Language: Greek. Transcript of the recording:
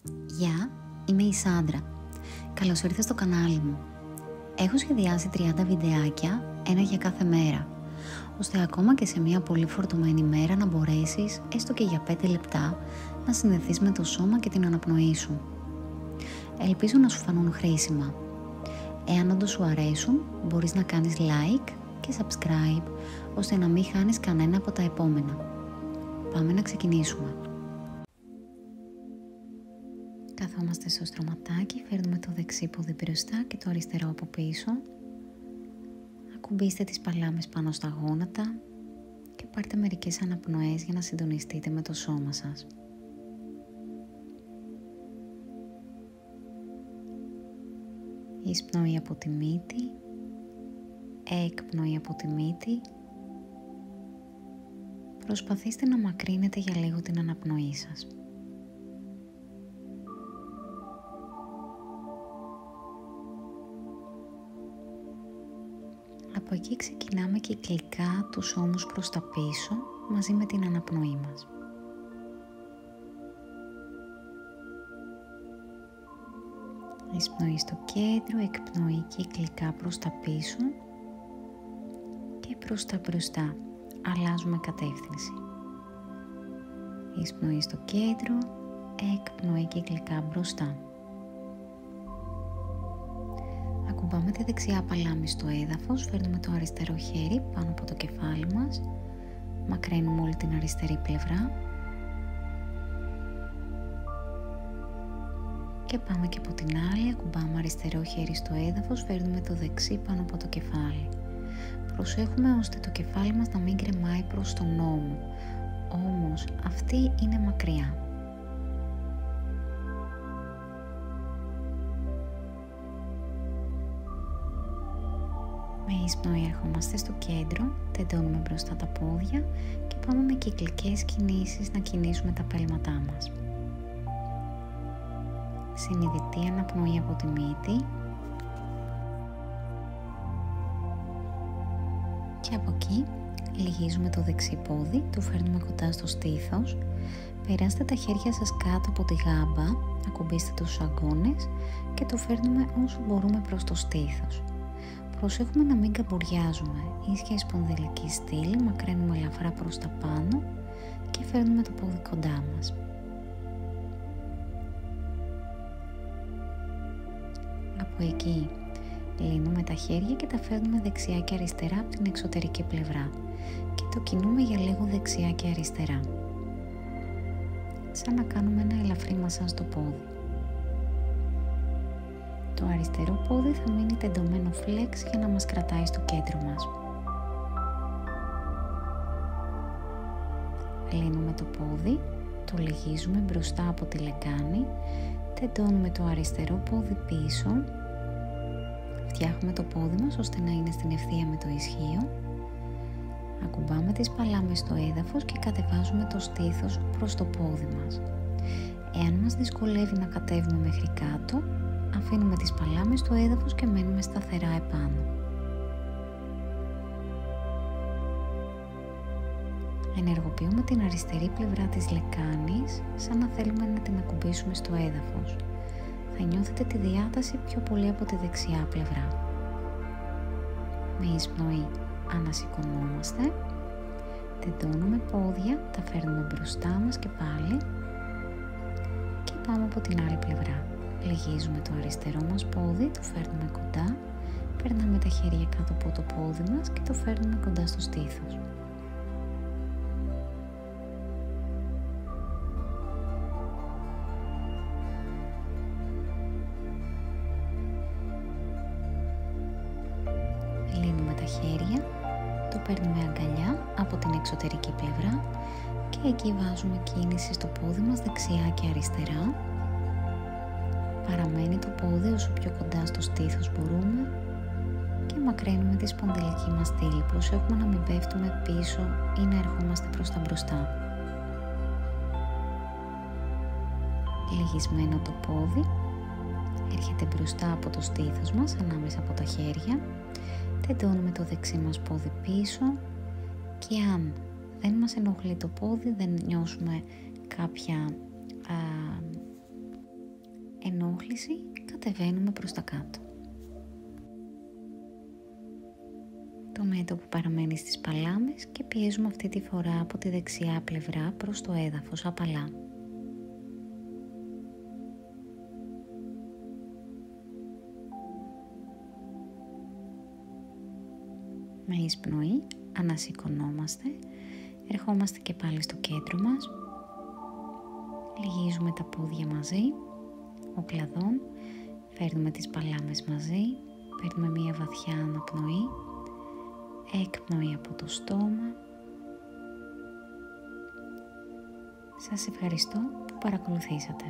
Γεια, είμαι η Σάντρα. Καλώς ήρθες στο κανάλι μου. Έχω σχεδιάσει 30 βιντεάκια, ένα για κάθε μέρα, ώστε ακόμα και σε μια πολύ φορτωμένη μέρα να μπορέσεις, έστω και για 5 λεπτά, να συνδεθείς με το σώμα και την αναπνοή σου. Ελπίζω να σου φανούν χρήσιμα. Εάν όντως σου αρέσουν, μπορείς να κάνεις like και subscribe, ώστε να μην χάνεις κανένα από τα επόμενα. Πάμε να ξεκινήσουμε. Καθόμαστε στο στρωματάκι, φέρνουμε το δεξί πόδι μπροστά και το αριστερό από πίσω. Ακουμπήστε τις παλάμες πάνω στα γόνατα και πάρτε μερικές αναπνοές για να συντονιστείτε με το σώμα σας. Εισπνοή από τη μύτη, έκπνοη από τη μύτη. Προσπαθήστε να μακρύνετε για λίγο την αναπνοή σας. Από εκεί ξεκινάμε κυκλικά τους ώμους προς τα πίσω μαζί με την αναπνοή μας. Εισπνοή στο κέντρο, εκπνοή κυκλικά προς τα πίσω και προς τα μπροστά. Αλλάζουμε κατεύθυνση. Εισπνοή στο κέντρο, εκπνοή κυκλικά μπροστά. Ακουμπάμε τη δεξιά παλάμη στο έδαφος, φέρνουμε το αριστερό χέρι πάνω από το κεφάλι μας, μακραίνουμε όλη την αριστερή πλευρά και πάμε και από την άλλη, ακουμπάμε αριστερό χέρι στο έδαφος, φέρνουμε το δεξί πάνω από το κεφάλι. Προσέχουμε ώστε το κεφάλι μας να μην γκρεμάει προς τον ώμο, όμως αυτή είναι μακριά. Με εισπνοή ερχόμαστε στο κέντρο, τεντώνουμε μπροστά τα πόδια και πάμε με κυκλικές κινήσεις να κινήσουμε τα πέλματά μας. Συνειδητή αναπνοή από τη μύτη και από εκεί λυγίζουμε το δεξί πόδι, το φέρνουμε κοντά στο στήθος, περάστε τα χέρια σας κάτω από τη γάμπα, ακουμπήστε τους αγκώνες και το φέρνουμε όσο μπορούμε προς το στήθος. Προσέχουμε να μην καμπουριάζουμε, ίσια σπονδυλική στήλη, μακραίνουμε ελαφρά προς τα πάνω και φέρνουμε το πόδι κοντά μας. Από εκεί λύνουμε τα χέρια και τα φέρνουμε δεξιά και αριστερά από την εξωτερική πλευρά και το κινούμε για λίγο δεξιά και αριστερά, σαν να κάνουμε ένα ελαφρύ μασάζ στο πόδι. Το αριστερό πόδι θα μείνει τεντωμένο flex για να μας κρατάει στο κέντρο μας. Λύνουμε το πόδι, το λυγίζουμε μπροστά από τη λεκάνη, τεντώνουμε το αριστερό πόδι πίσω, φτιάχνουμε το πόδι μας ώστε να είναι στην ευθεία με το ισχύο, ακουμπάμε τις παλάμες στο έδαφος και κατεβάζουμε το στήθος προς το πόδι μας. Εάν μας δυσκολεύει να κατέβουμε μέχρι κάτω, αφήνουμε τις παλάμες στο έδαφος και μένουμε σταθερά επάνω. Ενεργοποιούμε την αριστερή πλευρά της λεκάνης, σαν να θέλουμε να την ακουμπήσουμε στο έδαφος. Θα νιώθετε τη διάταση πιο πολύ από τη δεξιά πλευρά. Με εισπνοή ανασηκωνόμαστε, τεντώνουμε πόδια, τα φέρνουμε μπροστά μας και πάλι και πάμε από την άλλη πλευρά. Λυγίζουμε το αριστερό μας πόδι, το φέρνουμε κοντά, περνάμε τα χέρια κάτω από το πόδι μας και το φέρνουμε κοντά στο στήθος. Λύνουμε τα χέρια, το παίρνουμε αγκαλιά από την εξωτερική πλευρά και εκεί βάζουμε κίνηση στο πόδι μας δεξιά και αριστερά. Παραμένει το πόδι όσο πιο κοντά στο στήθος μπορούμε και μακραίνουμε τη σπονδυλική μας στήλη. Προσέχουμε να μην πέφτουμε πίσω ή να ερχόμαστε προς τα μπροστά. Λυγισμένο το πόδι, έρχεται μπροστά από το στήθος μας, ανάμεσα από τα χέρια. Τεντώνουμε το δεξί μας πόδι πίσω και αν δεν μας ενοχλεί το πόδι, δεν νιώσουμε κάποια ενόχληση, κατεβαίνουμε προς τα κάτω. Το μέτωπο παραμένει στις παλάμες και πιέζουμε αυτή τη φορά από τη δεξιά πλευρά προς το έδαφος απαλά. Με εισπνοή ανασηκωνόμαστε, ερχόμαστε και πάλι στο κέντρο μας, λυγίζουμε τα πόδια μαζί, ο κλαδόν, φέρνουμε τις παλάμες μαζί, παίρνουμε μία βαθιά αναπνοή, έκπνοη από το στόμα. Σας ευχαριστώ που παρακολουθήσατε.